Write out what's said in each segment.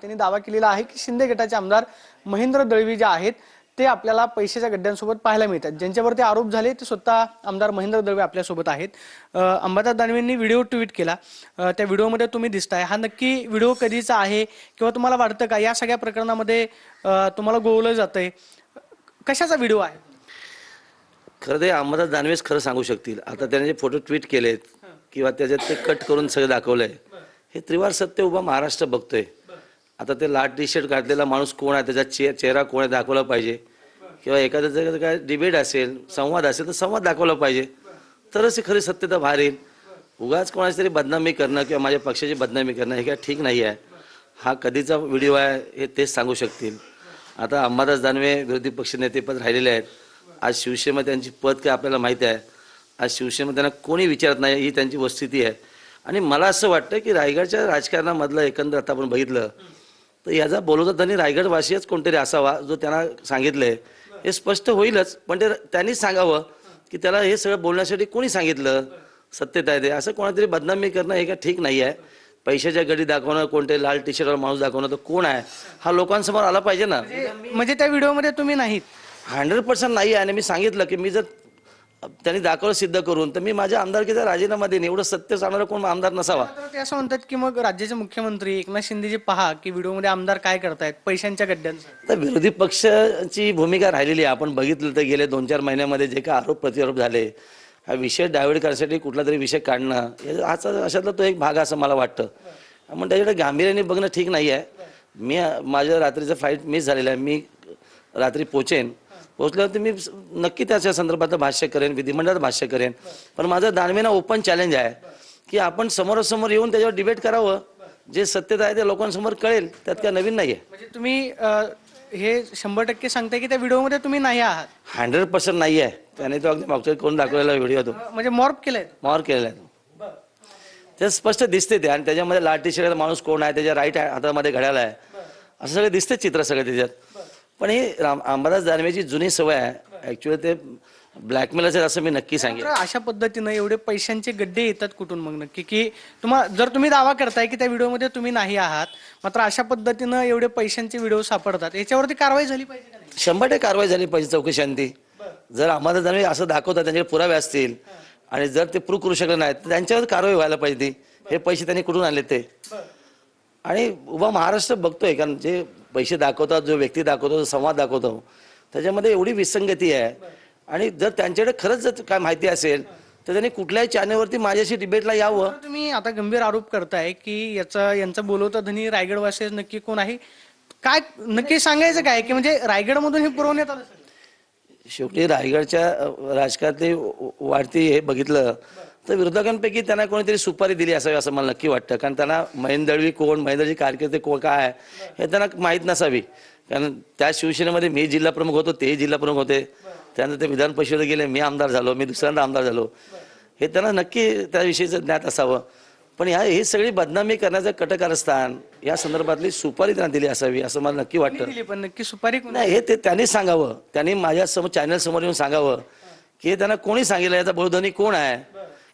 त्यांनी दावा केलेला आहे की शिंदे गटाचे आमदार महेंद्र दळवी जे आहेत ते आपल्याला पैशाच्या गड्ड्यांसोबत पाहायला मिळतात। ज्यांच्यावरती आरोप झाले ते स्वतः आमदार महेंद्र दळवी आपल्यासोबत आहेत। अंबादास दानवेंनी व्हिडिओ ट्विट केला, त्या व्हिडिओमध्ये तुम्ही दिसताय। हा नक्की व्हिडिओ कधीचा आहे किंवा तुम्हाला वाटतं का या सगळ्या प्रकरणामध्ये तुम्हाला गोवलं जातंय? कशाचा व्हिडिओ आहे? खरं ते अंबादास दानवेच खरं सांगू शकतील। आता त्याने जे फोटो ट्विट केलेत किंवा त्याच्यात ते कट करून सगळं दाखवलंय, हे त्रिवार सत्य उभा महाराष्ट्र बघतोय। आता ते लाल टी शर्ट घातलेला माणूस कोण आहे, त्याचा चेहरा कोण आहे दाखवला पाहिजे, किंवा एखाद्या जर काय डिबेट असेल, संवाद असेल तर संवाद दाखवला पाहिजे, तरच ही खरी सत्यता बाहेर येईल। उगाच कोणाची तरी बदनामी करणं किंवा माझ्या पक्षाची बदनामी करणं हे काय ठीक नाही आहे। हा कधीचा व्हिडिओ आहे हे तेच सांगू शकतील। आता अंबादास दानवे विरोधी पक्षनेतेपद राहिलेले आहेत। आज शिवसेनेमध्ये त्यांची पद काय आपल्याला माहिती आहे। आज शिवसेनेमध्ये त्यांना कोणी विचारत नाही, ही त्यांची वस्तुस्थिती आहे। आणि मला असं वाटतं की रायगडच्या राजकारणामधलं एकंदर आता आपण बघितलं तर याचा बोलवता त्यांनी रायगडवासीच कोणतरी असावा जो त्यांना सांगितलंय, हे स्पष्ट होईलच। पण ते त्यांनीच सांगावं की त्याला हे सगळं बोलण्यासाठी कोणी सांगितलं, सत्यता आहे ते। असं कोणातरी बदनामी करणं हे काय ठीक नाही आहे। पैशाच्या गडी दाखवणं, कोणते लाल टी शर्टवर माणूस दाखवणं, तर कोण आहे हा लोकांसमोर आला पाहिजे ना। म्हणजे त्या व्हिडिओमध्ये तुम्ही नाहीत? 100% नाही आहे। आणि मी सांगितलं की मी जर त्यांनी दाखवलं सिद्ध करून तर मी माझ्या आमदारकीचा राजीनामा देईन। एवढं सत्य सांगणारा कोण आमदार नसावा। ते असं म्हणतात की मग राज्याचे मुख्यमंत्री एकनाथ शिंदेजी पहा की व्हिडिओमध्ये आमदार काय करतायत पैशांच्या गड्ड्यांचं। तर विरोधी पक्षाची भूमिका राहिलेली आहे। आपण बघितलं तर गेले 2-4 महिन्यामध्ये जे काय आरोप प्रत्यारोप झाले, हा विषय डायव्हर्ट करण्यासाठी कुठला तरी विषय काढणं, हाचा अशातला तो एक भाग असं मला वाटतं। मग त्याच्याकडे गांभीर्याने बघणं ठीक नाही आहे। मी माझ्या रात्रीचं फ्लाईट मिस झालेलं आहे। मी रात्री पोचल्यावर तर मी नक्की त्याच्या संदर्भात भाष्य करेन, विधिमंडळात भाष्य करेन। पण माझं दानवेंना ओपन चॅलेंज आहे की आपण समोरासमोर येऊन त्याच्यावर डिबेट करावं। जे सत्यता आहे ते लोकांसमोर कळेल, त्यात काय नवीन नाही आहे। म्हणजे तुम्ही हे 100% सांगताय की त्या व्हिडिओमध्ये तुम्ही नाही आहात? 100% नाही आहे। त्याने तो अगदी मागच्या कोण दाखवलेला व्हिडिओ तो म्हणजे मॉर्फ केलाय? मॉर केलेला आहे ते स्पष्ट दिसते ते। आणि त्याच्यामध्ये लाल टी शर्ट माणूस कोण आहे, त्याच्या राईट हातामध्ये घड्याळ आहे, असं सगळं दिसते चित्र सगळं त्याच्यात। पण ही अंबादास दानवेची जुनी सवय आहे। ऍक्च्युअली ते ब्लॅकमेलच आहे असं मी नक्की सांगेन। अशा पद्धतीनं एवढे पैशांचे गड्डे येतात कुठून मग नक्की? की जर तुम्ही दावा करताय की त्या व्हिडिओमध्ये तुम्ही नाही आहात, मात्र अशा पद्धतीनं एवढे पैशांचे व्हिडिओ सापडतात, याच्यावरती कारवाई झाली पाहिजे का नाही? 100% कारवाई झाली पाहिजे, चौकशी अंती। जर अंबादास दानवे असं दाखवतात, त्यांच्याकडे पुरावे असतील आणि जर ते प्रूव्ह करू शकले नाहीत तर त्यांच्यावर कारवाई व्हायला पाहिजे। हे पैसे त्यांनी कुठून आणले ते, आणि उभा महाराष्ट्र बघतोय। कारण जे पैसे दाखवतात, जो व्यक्ती दाखवतो, जो संवाद दाखवतो, त्याच्यामध्ये एवढी विसंगती आहे। आणि जर त्यांच्याकडे खरंच जर काय माहिती असेल तर त्यांनी कुठल्याही चॅनलवरती माझ्याशी डिबेटला यावं। तुम्ही आता गंभीर आरोप करताय की यांचा बोलवता धनी रायगडवासी नक्की कोण आहे, काय नक्की सांगायचं काय? की म्हणजे रायगडमधून हे पुरवण्यात आलं? शेवटी रायगडच्या राजकारणातली वाढती हे बघितलं तर विरोधकांपैकी त्यांना कोणीतरी सुपारी दिली असावी असं मला नक्की वाटतं। कारण त्यांना महेंद्र दळवी कोण, महेंद्रजी कारकीर्द कोण काय आहे हे त्यांना माहीत नसावी। कारण त्या शिवसेनेमध्ये मी जिल्हा प्रमुख होतो, तेही जिल्हा प्रमुख होते। त्यानंतर ते विधान परिषदेत गेले, मी आमदार झालो, मी दुसऱ्यांदा आमदार झालो, हे त्यांना नक्की त्याविषयीचं ज्ञात असावं। पण ही सगळी बदनामी करण्याचं कटकारस्थान या संदर्भातली सुपारी त्यांना दिली असावी असं मला नक्की वाटतं। पण नक्की सुपारी नाही, हे ते त्यांनीच सांगावं। त्यांनी माझ्या समोर चॅनल समोर येऊन सांगावं की हे त्यांना कोणी सांगितलं, याचा बोलधनी कोण आहे,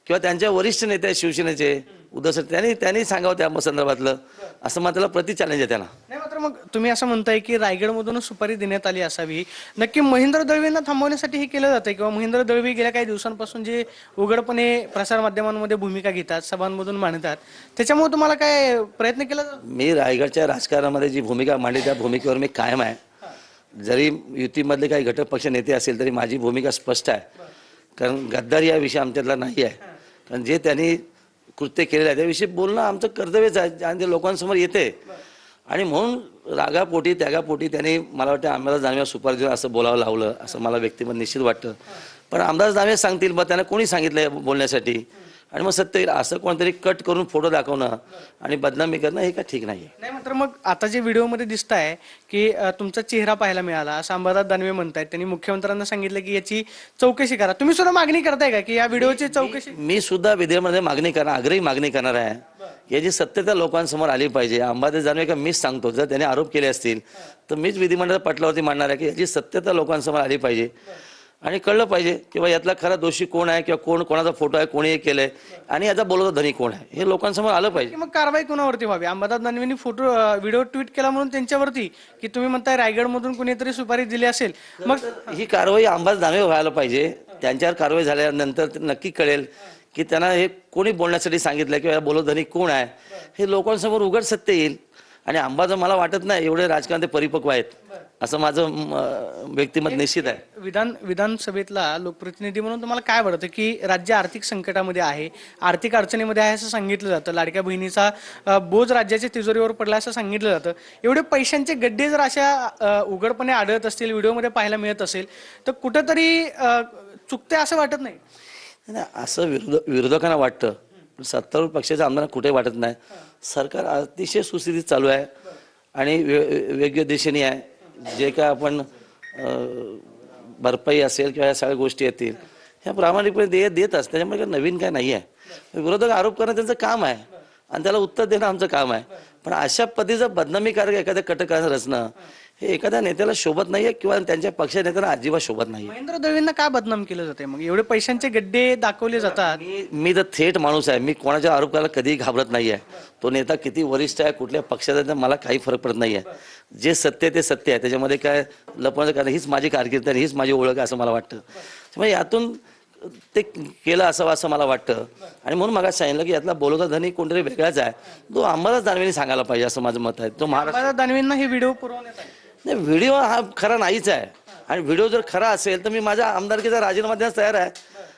किंवा त्यांच्या वरिष्ठ नेते आहेत शिवसेनेचे उद्धव सर, त्यांनी सांगावं त्या संदर्भातलं, असं मात्र प्रति चॅलेंज आहे त्यांना। नाही, मात्र मग तुम्ही असं म्हणताय की रायगडमधूनच सुपारी देण्यात आली असावी। नक्की महेंद्र दळवींना थांबवण्यासाठी हे केलं जातंय किंवा महेंद्र दळवी गेल्या काही दिवसांपासून जे उघडपणे प्रसारमाध्यमांमध्ये भूमिका घेतात, सभांमधून मांडतात, त्याच्यामुळे तुम्हाला काय प्रयत्न केला जातो? मी रायगडच्या राजकारणामध्ये जी भूमिका मांडली त्या भूमिकेवर मी कायम आहे। जरी युतीमधले काही घटक पक्ष नेते असेल तरी माझी भूमिका स्पष्ट आहे। कारण गद्दारी या विषय आमच्यातला नाही आहे। कारण जे त्यांनी कृत्य केलेलं आहे त्याविषयी बोलणं आमचं कर्तव्यच आहे आणि ते लोकांसमोर येते। आणि म्हणून रागापोटी त्यागापोटी त्यांनी मला वाटतं अंबादास दानवेला सुपारी देऊन असं बोलावं लावलं असं मला व्यक्तिमत निश्चित वाटतं। पण अंबादास दानवे सांगतील बा त्यांना कोणी सांगितलं बोलण्यासाठी, आणि मग सत्य येईल। असं कोणतरी कट करून फोटो दाखवणं आणि बदनामी करणं हे काय ठीक नाही। नाही, मात्र मग आता जे व्हिडिओमध्ये दिसत आहे की तुमचा चेहरा पाहायला मिळाला असं अंबादास दानवे म्हणतायत। त्यांनी मुख्यमंत्र्यांना सांगितलं की याची चौकशी करा। तुम्ही सुद्धा मागणी करताय का की या व्हिडिओची चौकशी? मी सुद्धा विधिमंडळामध्ये मागणी करणार, आग्रही मागणी करणार आहे। याची सत्यता लोकांसमोर आली पाहिजे। अंबादास दानवे का मीच सांगतो, जर त्यांनी आरोप केले असतील तर मीच विधिमंडळ पटलावरती मांडणार आहे की याची सत्यता लोकांसमोर आली पाहिजे। आणि कळलं पाहिजे की बा यातला खरा दोषी कोण आहे किंवा कोणाचा फोटो आहे, कोणी हे केलंय आणि याचा बोलवता धनी कोण आहे हे लोकांसमोर आलं पाहिजे. की मग कारवाई कोणावरती व्हावी? अंबादास दानवेंनी व्हिडिओ ट्विट केला म्हणून त्यांच्यावरती, की तुम्ही म्हणताय रायगडमधून कुणीतरी सुपारी दिली असेल, मग ही कारवाई अंबादास दानवे व्हायला पाहिजे. त्यांच्यावर कारवाई झाल्यानंतर ते नक्की कळेल की त्यांना हे कोणी बोलण्यासाठी सांगितलं किंवा बोलवता धनी कोण आहे हे लोकांसमोर उघड सत्य येईल. आणि अंबादास मला वाटत नाही एवढे राजकारण ते परिपक्व आहेत असं माझं व्यक्तिमत निश्चित आहे. विधानसभेतला लोकप्रतिनिधी म्हणून तुम्हाला काय वाटतं की राज्य आर्थिक संकटामध्ये आहे, आर्थिक अडचणीमध्ये आहे असं सांगितलं जातं, लाडक्या बहिणीचा बोज राज्याच्या तिजोरीवर पडला असं सांगितलं जातं. एवढे पैशांचे गड्डे जर अशा उघडपणे आढळत असतील, व्हिडिओमध्ये पाहायला मिळत असेल, तर कुठंतरी चुकते असं वाटत नाही? नाही, असं विरोधकांना वाटतं, सत्तारूढ पक्षाच्या आमदारांना कुठे वाटत नाही. सरकार अतिशय सुस्थितीत चालू आहे आणि वेगवेगळ्या दिशेने आहे. जे काय आपण भरपाई असेल किंवा या सगळ्या गोष्टी येतील ह्या प्रामाणिकपणे देत असतात. त्याच्यामुळे काही नवीन काय नाही आहे. विरोधक आरोप करणं त्यांचं काम आहे आणि त्याला उत्तर देणं आमचं काम आहे. पण अशा पद्धतीचं बदनामीकारक एखाद्या कटकाचं रचणं हे एखाद्या नेत्याला शोभत नाहीये किंवा त्यांच्या पक्ष नेत्यांना अजिबात शोभत नाहीये. महेंद्र दळवींना काय बदनाम केलं जाते? मग एवढे पैशांचे गड्डे दाखवले जातात. मी तर थेट माणूस आहे. मी कोणाच्या आरोप करायला कधीही घाबरत नाहीये. तो नेता किती वरिष्ठ आहे, कुठल्या पक्षाचा आहे, मला काही फरक पडत नाहीये. जे सत्य आहे ते सत्य आहे. त्याच्यामध्ये काय लपवण्याचं कारण, हीच माझी कारकीर्द आणि हीच माझी ओळख आहे असं मला वाटतं. त्यामुळे यातून ते केलं असावं असं मला वाटतं. आणि म्हणून मला सांगितलं की यातला बोलवता धनी कोणतरी वेगळाच आहे, तो अंबादास दानवेंनी सांगायला पाहिजे असं माझं मत आहे. तो अंबादास दानवेंना हे व्हिडिओ पुरवण्यात आले. नाही, व्हिडिओ हा खरा नाहीच आहे. आणि व्हिडिओ जर खरा असेल तर मी माझ्या आमदारकीचा राजीनामा देण्यास तयार आहे.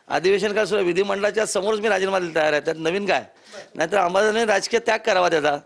अधिवेशन काय सुरू विधिमंडळाच्या समोरच मी राजीनामा द्यायला तयार आहे. त्यात नवीन काय? नाहीतर अंबादास दानवेंनी राजकीय त्याग करावा त्याचा.